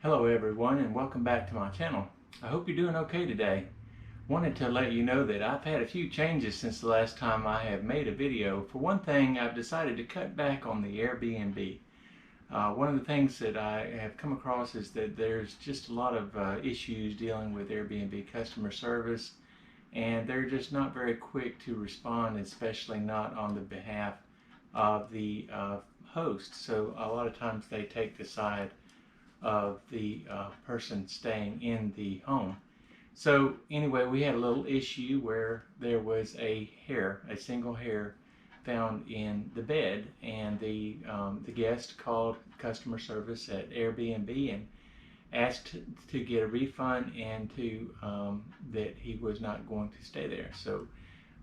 Hello everyone and welcome back to my channel. I hope you're doing okay today. Wanted to let you know that I've had a few changes since the last time I have made a video. For one thing, I've decided to cut back on the Airbnb. One of the things that I have come across is that there's just a lot of issues dealing with Airbnb customer service, and they're just not very quick to respond, especially not on the behalf of the host. So a lot of times they take the side of the person staying in the home. So anyway, we had a little issue where there was a single hair found in the bed, and the guest called customer service at Airbnb and asked to get a refund and to that he was not going to stay there. So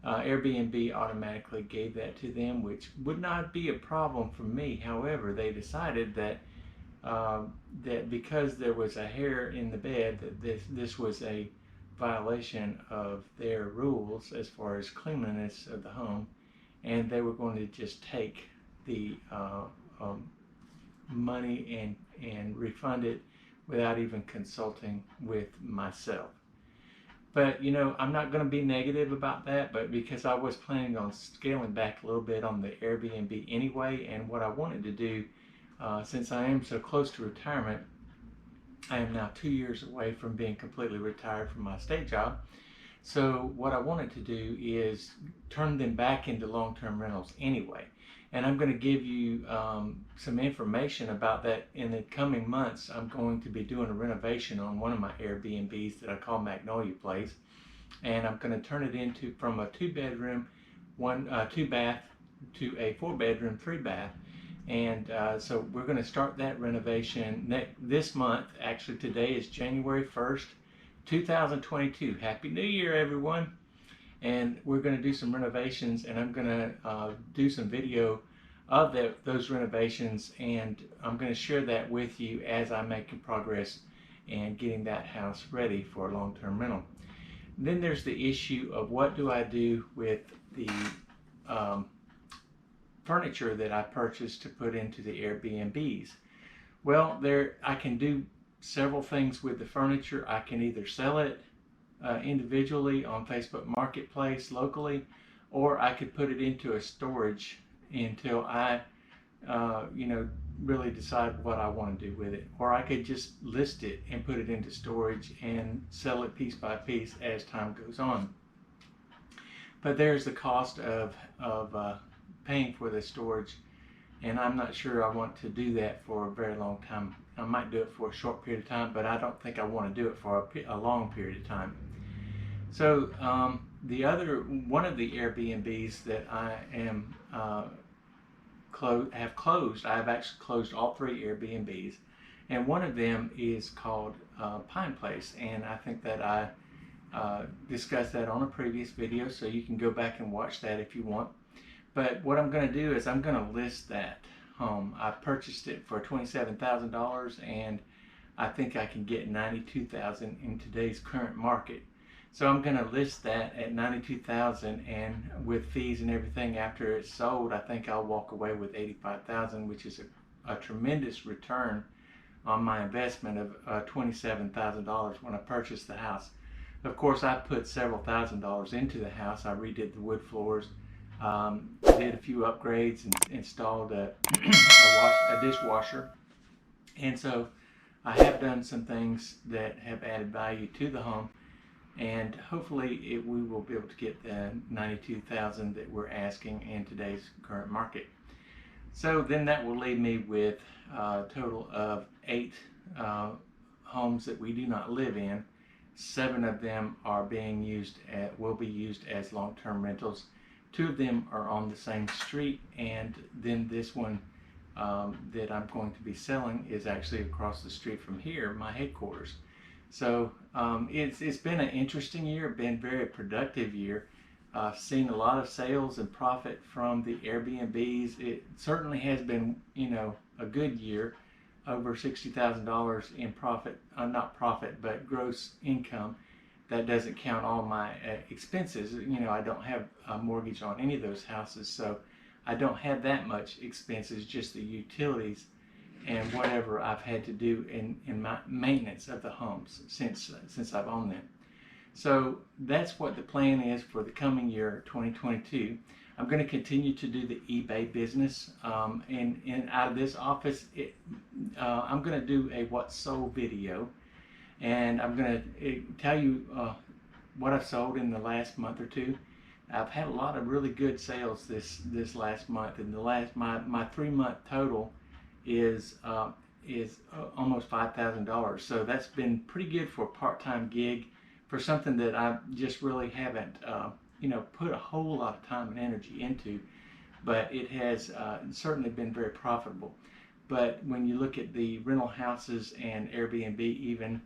Airbnb automatically gave that to them, which would not be a problem for me. However, they decided that that because there was a hair in the bed, that this was a violation of their rules as far as cleanliness of the home, and they were going to just take the money and refund it without even consulting with myself. But you know, I'm not going to be negative about that, but because I was planning on scaling back a little bit on the Airbnb anyway, and what I wanted to do, since I am so close to retirement, I am now 2 years away from being completely retired from my state job. So what I wanted to do is turn them back into long-term rentals anyway. And I'm going to give you some information about that in the coming months. I'm going to be doing a renovation on one of my Airbnbs that I call Magnolia Place. And I'm going to turn it into from a 2-bedroom, 2-bath to a 4-bedroom, 3-bath. And so we're going to start that renovation this month. Actually, today is January 1st, 2022. Happy New Year, everyone. And we're going to do some renovations, and I'm going to do some video of those renovations, and I'm going to share that with you as I'm making progress and getting that house ready for long-term rental. Then there's the issue of what do I do with the furniture that I purchased to put into the Airbnbs. Well, I can do several things with the furniture. I can either sell it individually on Facebook Marketplace locally, or I could put it into a storage until I really decide what I want to do with it. Or I could just list it and put it into storage and sell it piece by piece as time goes on. But there's the cost of paying for the storage, and I'm not sure I want to do that for a very long time. I might do it for a short period of time, but I don't think I want to do it for a long period of time. So one of the Airbnbs that I am have closed, I've actually closed all 3 Airbnbs, and one of them is called Pine Place, and I think that I discussed that on a previous video, so you can go back and watch that if you want. But what I'm going to do is I'm going to list that home. I purchased it for $27,000, and I think I can get $92,000 in today's current market. So I'm going to list that at $92,000, and with fees and everything after it's sold, I think I'll walk away with $85,000, which is a tremendous return on my investment of $27,000 when I purchased the house. Of course, I put several $1,000s into the house. I redid the wood floors, did a few upgrades, and installed a dishwasher. And so I have done some things that have added value to the home, and hopefully we will be able to get the $92,000 that we're asking in today's current market. So then that will leave me with a total of 8 homes that we do not live in. 7 of them are being used will be used as long-term rentals. 2 of them are on the same street, and then this one that I'm going to be selling is actually across the street from here, my headquarters. So it's been an interesting year, been a very productive year. I've seen a lot of sales and profit from the Airbnbs. It certainly has been, a good year. Over $60,000 in profit, not profit, but gross income. That doesn't count all my expenses. I don't have a mortgage on any of those houses, so I don't have that much expenses, just the utilities. and whatever I've had to do in my maintenance of the homes since I've owned them. So that's what the plan is for the coming year, 2022. I'm going to continue to do the eBay business, and out of this office, I'm going to do a what's sold video, and I'm going to tell you what I've sold in the last month or two. I've had a lot of really good sales this last month, and my 3-month total is almost $5,000. So that's been pretty good for a part-time gig, for something that I just really haven't put a whole lot of time and energy into, but it has certainly been very profitable. But when you look at the rental houses and Airbnb even,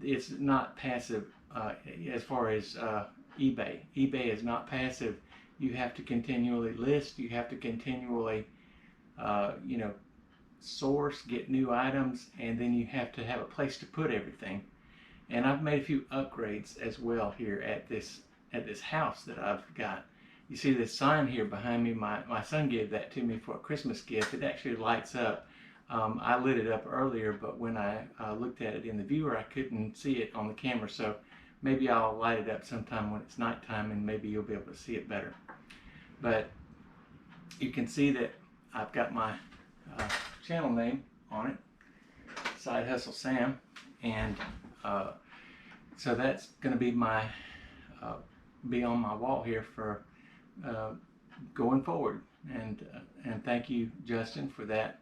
it's not passive as far as eBay. eBay is not passive. You have to continually list, you have to continually source, get new items, and then you have to have a place to put everything. And I've made a few upgrades as well here at this house that I've got. You see this sign here behind me, my son gave that to me for a Christmas gift. It actually lights up. I lit it up earlier, but when I looked at it in the viewer, I couldn't see it on the camera, so maybe I'll light it up sometime when it's nighttime, and maybe you'll be able to see it better. But you can see that I've got my channel name on it, Side Hustle Sam, and so that's going to be be on my wall here for going forward. And thank you, Justin, for that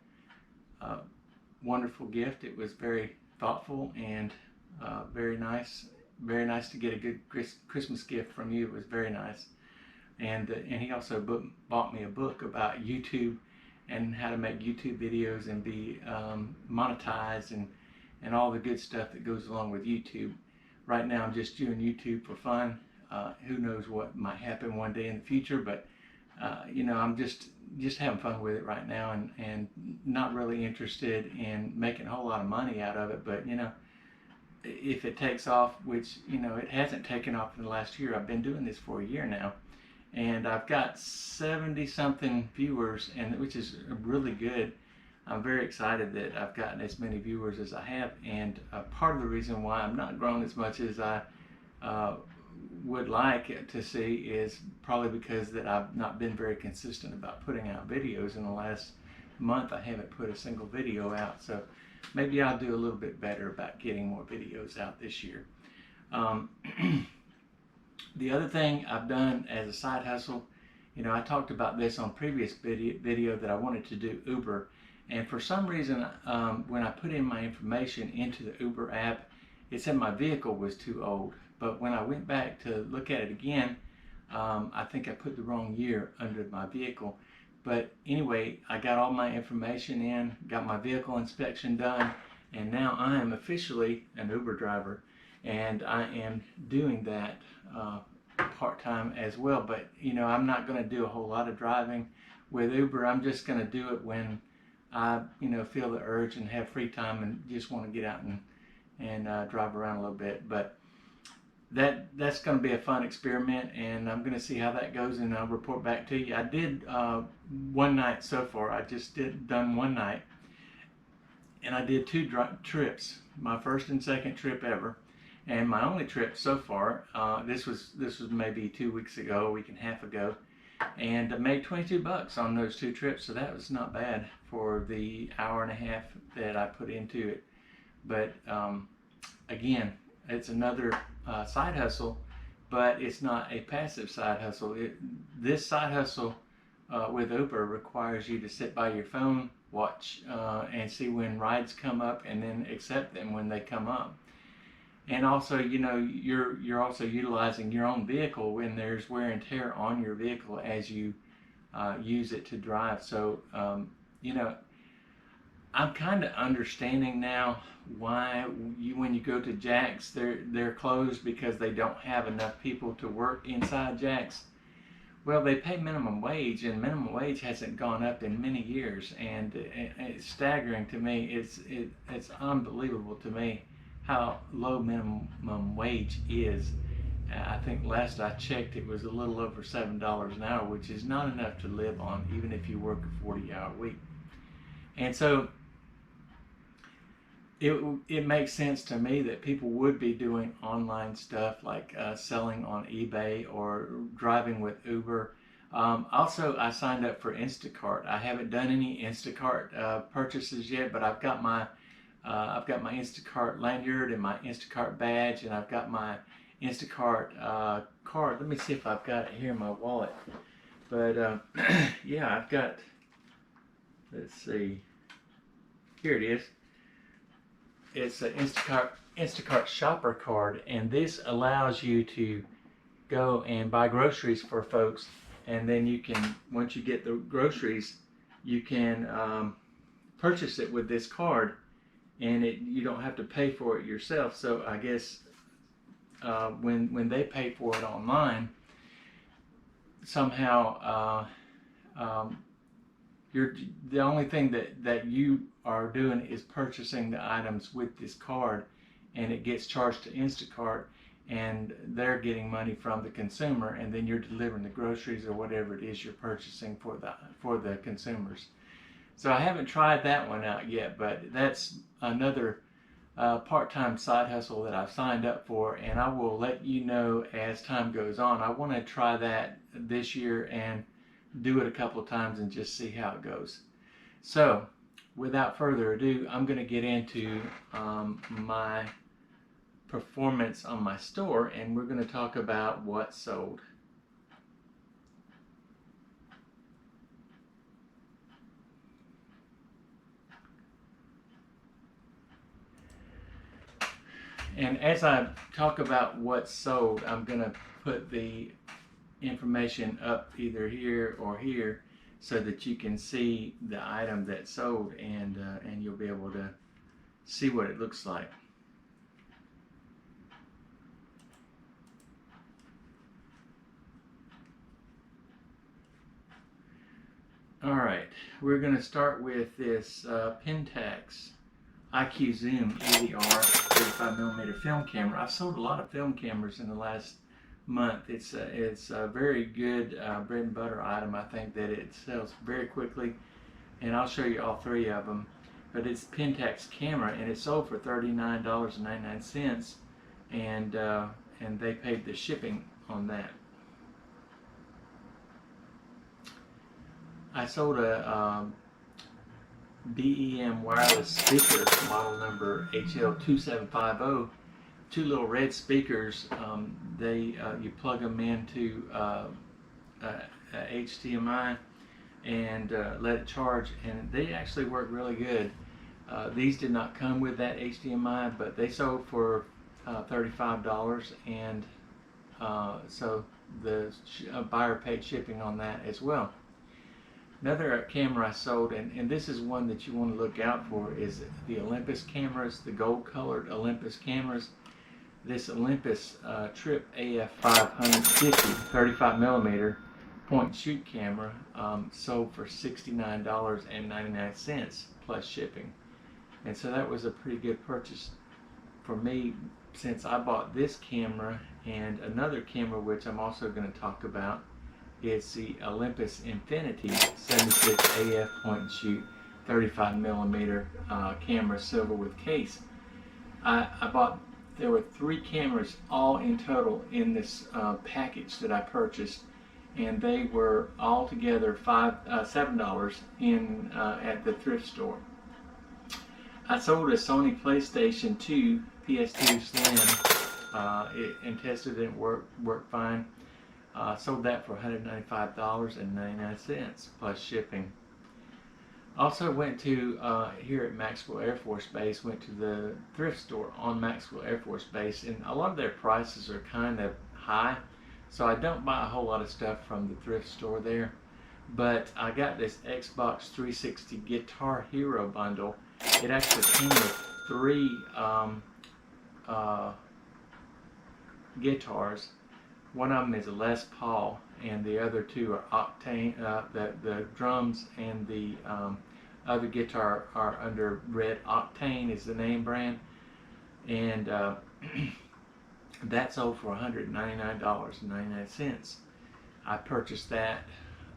wonderful gift. It was very thoughtful and very nice. Very nice to get a good Christmas gift from you. It was very nice. And he also bought me a book about YouTube and how to make YouTube videos and be monetized and all the good stuff that goes along with YouTube. Right now I'm just doing YouTube for fun. Who knows what might happen one day in the future, but I'm just having fun with it right now, and not really interested in making a whole lot of money out of it. But if it takes off, which it hasn't taken off in the last year. I've been doing this for a year now, and I've got 70 something viewers, and which is really good. I'm very excited that I've gotten as many viewers as I have, and part of the reason why I'm not growing as much as I would like to see is probably because that I've not been very consistent about putting out videos. In the last month I haven't put a single video out, so maybe I'll do a little bit better about getting more videos out this year. The other thing I've done as a side hustle, I talked about this on previous video that I wanted to do Uber, and for some reason when I put in my information into the Uber app, it said my vehicle was too old. But when I went back to look at it again, I think I put the wrong year under my vehicle. But anyway, I got all my information in, got my vehicle inspection done, and now I am officially an Uber driver, and I am doing that part-time as well. But I'm not going to do a whole lot of driving with Uber. I'm just going to do it when I feel the urge and have free time and just want to get out and drive around a little bit. But that's going to be a fun experiment, and I'm going to see how that goes, and I'll report back to you. I did one night so far. I just done one night, and I did 2 trips, my first and second trip ever, and my only trip so far. This was maybe 2 weeks ago, a week and a half ago, and I made $22 on those 2 trips, so that was not bad for the hour and a half that I put into it. But again, it's another side hustle, but it's not a passive side hustle. This side hustle with Uber requires you to sit by your phone, watch and see when rides come up, and then accept them when they come up. And also, you're also utilizing your own vehicle when there's wear and tear on your vehicle as you use it to drive. So, I'm kind of understanding now why when you go to Jack's, they're closed because they don't have enough people to work inside Jack's. Well, they pay minimum wage, and minimum wage hasn't gone up in many years, and it's staggering to me. It's unbelievable to me how low minimum wage is. I think last I checked it was a little over $7 an hour, which is not enough to live on, even if you work a 40-hour week. And so it makes sense to me that people would be doing online stuff like selling on eBay or driving with Uber. Also, I signed up for Instacart. I haven't done any Instacart purchases yet, but I've got my Instacart lanyard and my Instacart badge, and I've got my Instacart card. Let me see if I've got it here in my wallet. But yeah, I've got. Let's see. Here it is. It's an Instacart shopper card, and this allows you to go and buy groceries for folks, and then you can, once you get the groceries, you can purchase it with this card, and you don't have to pay for it yourself. So I guess when they pay for it online, somehow the only thing that you are doing is purchasing the items with this card, and it gets charged to Instacart, and they're getting money from the consumer, and then you're delivering the groceries or whatever it is you're purchasing for the consumers. So I haven't tried that one out yet, but that's another part-time side hustle that I've signed up for, and I will let you know as time goes on. I want to try that this year and do it a couple of times and just see how it goes. So without further ado, I'm going to get into my performance on my store, and we're going to talk about what sold. And as I talk about what sold, I'm going to put the information up either here or here so that you can see the item that sold, and you'll be able to see what it looks like. Alright, we're going to start with this Pentax IQ Zoom EVR 35mm film camera. I've sold a lot of film cameras in the last month. It's a very good bread and butter item. I think that it sells very quickly, and I'll show you all three of them. But it's Pentax camera, and it sold for $39.99, and they paid the shipping on that. I sold a BEM wireless speaker, model number HL2750. Two little red speakers. You plug them into HDMI and let it charge, and they actually work really good. These did not come with that HDMI, but they sold for $35, and so the buyer paid shipping on that as well. Another camera I sold, and this is one that you want to look out for, is the Olympus cameras, the gold colored Olympus cameras. This Olympus Trip AF 550 35mm point and shoot camera sold for $69.99 plus shipping. And so that was a pretty good purchase for me, since I bought this camera and another camera which I'm also going to talk about. It's the Olympus Infinity 76 AF point and shoot 35mm camera, silver with case. There were three cameras all in total in this package that I purchased, and they were all together $7 at the thrift store. I sold a Sony PlayStation 2 PS2 Slim and tested it, worked fine. Sold that for $195.99 plus shipping. Also went to, here at Maxwell Air Force Base, went to the thrift store on Maxwell Air Force Base, and a lot of their prices are kind of high, so I don't buy a whole lot of stuff from the thrift store there. But I got this Xbox 360 Guitar Hero bundle. It actually came with three guitars. One of them is a Les Paul, and the other two are Octane. The drums and the other guitar are under Red Octane is the name brand, and that sold for $199.99. I purchased that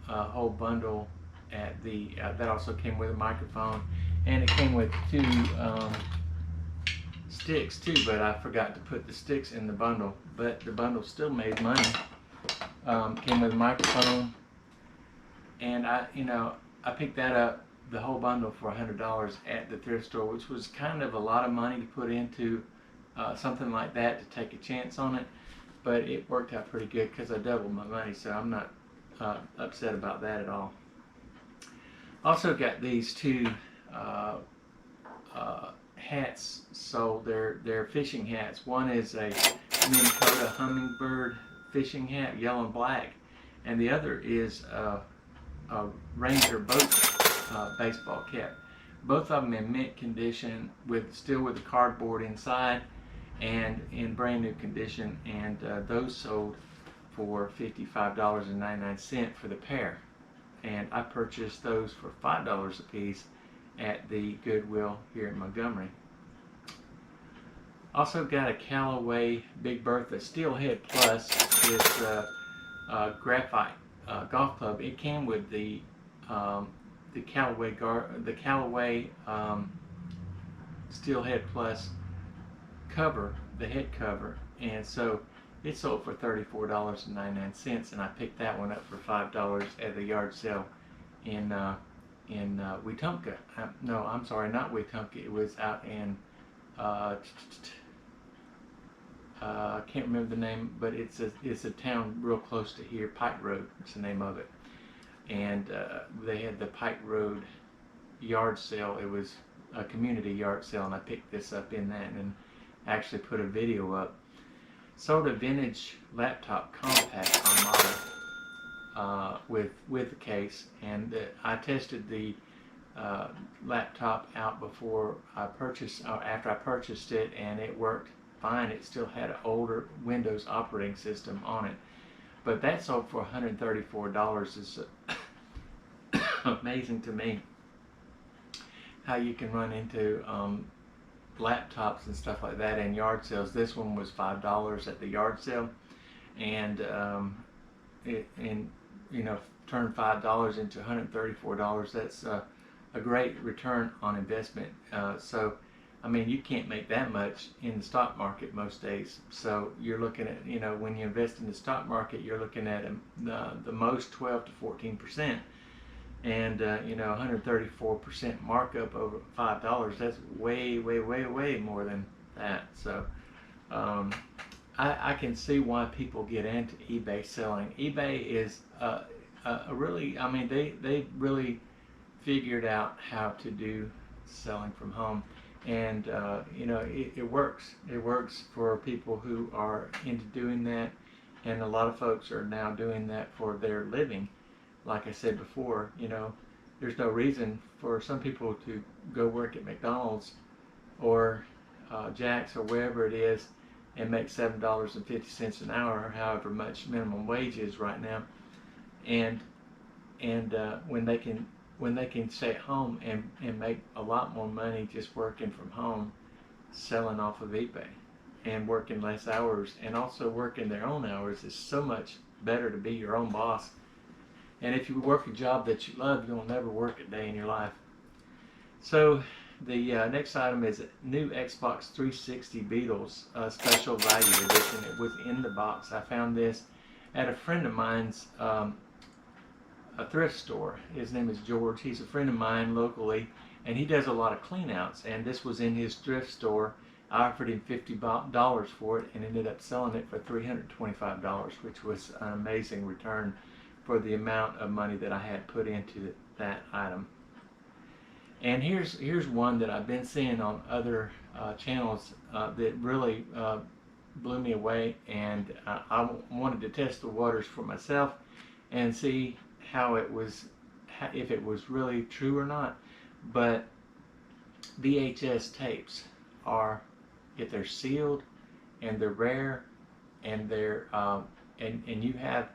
whole bundle at the that also came with a microphone, and it came with two sticks too, but I forgot to put the sticks in the bundle, but the bundle still made money. Came with a microphone, and I picked that up, the whole bundle, for $100 at the thrift store, which was kind of a lot of money to put into something like that, to take a chance on it, but it worked out pretty good because I doubled my money, so I'm not upset about that at all. Also got these two hats sold. They're fishing hats. One is a Minnesota hummingbird fishing hat, yellow and black, and the other is a Ranger boat baseball cap. Both of them in mint condition, still with the cardboard inside, and in brand new condition, and those sold for $55.99 for the pair, and I purchased those for $5 a piece at the Goodwill here in Montgomery. Also got a Callaway Big Bertha Steelhead Plus. It's a graphite golf club. It came with the Callaway Steelhead Plus cover, the head cover, and so it sold for $34.99, and I picked that one up for $5 at the yard sale in Wetumpka. No, I'm sorry, not Wetumpka. It was out in I can't remember the name, but it's a town real close to here. Pike Road is the name of it, and they had the Pike Road yard sale. It was a community yard sale, and I picked this up in that, and actually put a video up. Sold a vintage laptop compact Armada with the case, and I tested the laptop out before I purchased, after I purchased it, and it worked fine. It still had an older Windows operating system on it, but that sold for $134. Is amazing to me how you can run into laptops and stuff like that in yard sales. This one was $5 at the yard sale, and turned $5 into $134. That's a great return on investment. So I mean, you can't make that much in the stock market most days. So you're looking at, when you invest in the stock market, you're looking at the most 12 to 14%. And 134% markup over $5. That's way, way, way, way more than that. So I can see why people get into eBay selling. eBay is really, I mean, they really figured out how to do selling from home, and it works. It works for people who are into doing that, and a lot of folks are now doing that for their living. Like I said before, there's no reason for some people to go work at McDonald's or Jack's or wherever it is and make $7.50 an hour, or however much minimum wage is right now, and when they can stay at home and make a lot more money just working from home, selling off of eBay, and working less hours, and also working their own hours. Is so much better to be your own boss. And if you work a job that you love, you'll never work a day in your life. So the next item is a new Xbox 360 Beatles special value edition. It was in the box. I found this at a friend of mine's a thrift store. His name is George. He's a friend of mine locally, and he does a lot of clean outs, and this was in his thrift store. I offered him $50 for it and ended up selling it for $325, which was an amazing return for the amount of money that I had put into that item. And here's one that I've been seeing on other channels that really blew me away, and I wanted to test the waters for myself and see how it was, if it was really true or not. But VHS tapes are, if they're sealed and they're rare, and they're and you have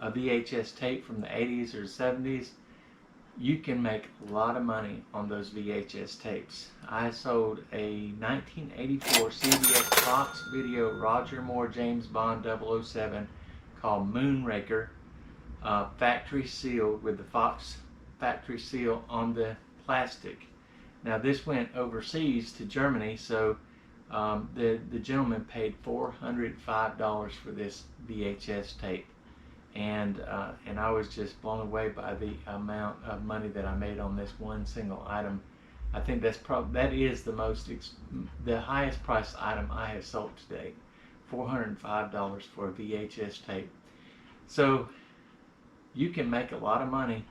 a VHS tape from the 80s or 70s, you can make a lot of money on those VHS tapes. I sold a 1984 CBS Fox video Roger Moore James Bond 007 called Moonraker, factory sealed with the Fox factory seal on the plastic. Now this went overseas to Germany, so the gentleman paid $405 for this VHS tape, and I was just blown away by the amount of money that I made on this one single item. I think that is the highest priced item I have sold to date. $405 for a VHS tape. So you can make a lot of money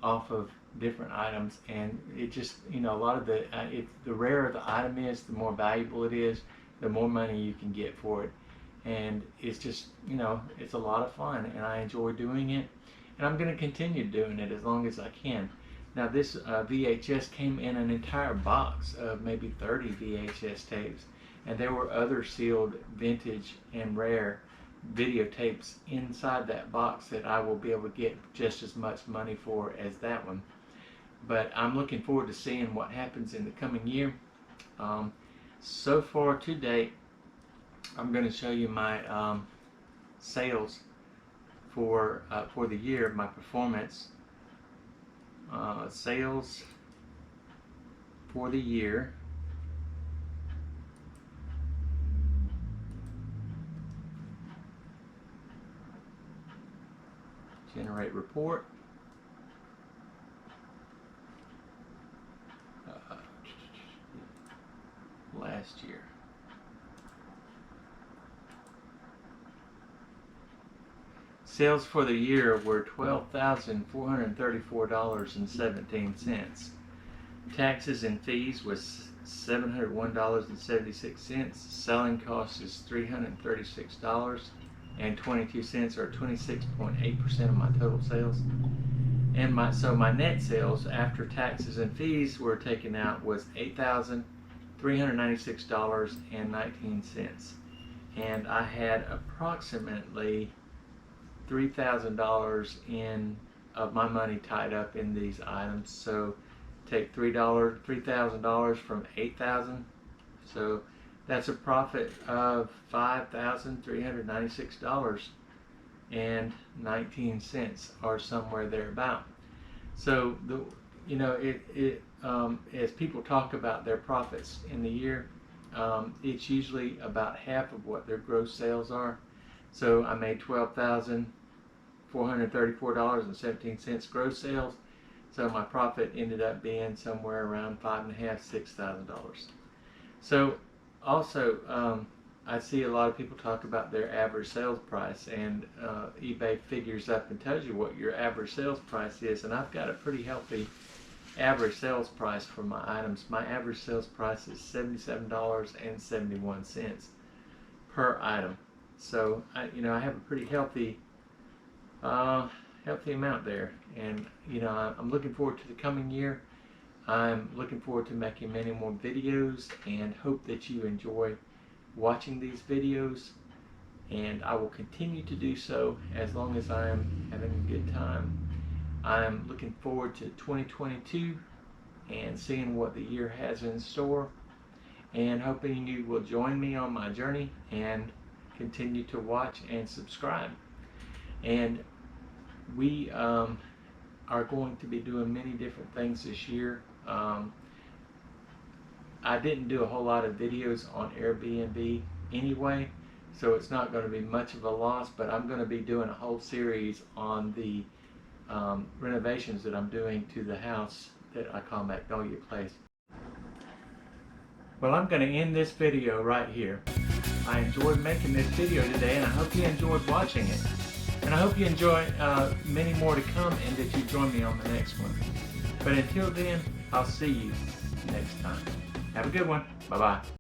off of different items, and it just, a lot of the rarer the item is, the more valuable it is, the more money you can get for it. And it's just, it's a lot of fun, and I enjoy doing it, and I'm going to continue doing it as long as I can. Now this VHS came in an entire box of maybe 30 VHS tapes, and there were other sealed vintage and rare videotapes inside that box that I will be able to get just as much money for as that one. But I'm looking forward to seeing what happens in the coming year. So far to date, I'm going to show you my sales for the year, my performance. Sales for the year. Generate report. Last year. Sales for the year were $12,434.17. Taxes and fees was $701.76. Selling cost is $336.22, or 26.8% of my total sales. And my net sales after taxes and fees were taken out was $8,396.19, and I had approximately $3,000 of my money tied up in these items. So take $3,000 from $8,000, so that's a profit of $5,396.19, or somewhere thereabout. So as people talk about their profits in the year, it's usually about half of what their gross sales are. So I made $12,434.17 gross sales. So my profit ended up being somewhere around $5,500–6,000. So also, I see a lot of people talk about their average sales price, and eBay figures up and tells you what your average sales price is, and I've got a pretty healthy average sales price for my items. My average sales price is $77.71 per item. So I have a pretty healthy amount there, and I'm looking forward to the coming year. I'm looking forward to making many more videos, and hope that you enjoy watching these videos, and I will continue to do so as long as I am having a good time. I'm looking forward to 2022 and seeing what the year has in store, and hoping you will join me on my journey and continue to watch and subscribe. And we are going to be doing many different things this year. I didn't do a whole lot of videos on Airbnb anyway, so it's not going to be much of a loss, but I'm going to be doing a whole series on the renovations that I'm doing to the house that I call Magnolia Place. Well, I'm going to end this video right here. I enjoyed making this video today, and I hope you enjoyed watching it. And I hope you enjoy many more to come, and that you join me on the next one. But until then, I'll see you next time. Have a good one. Bye-bye.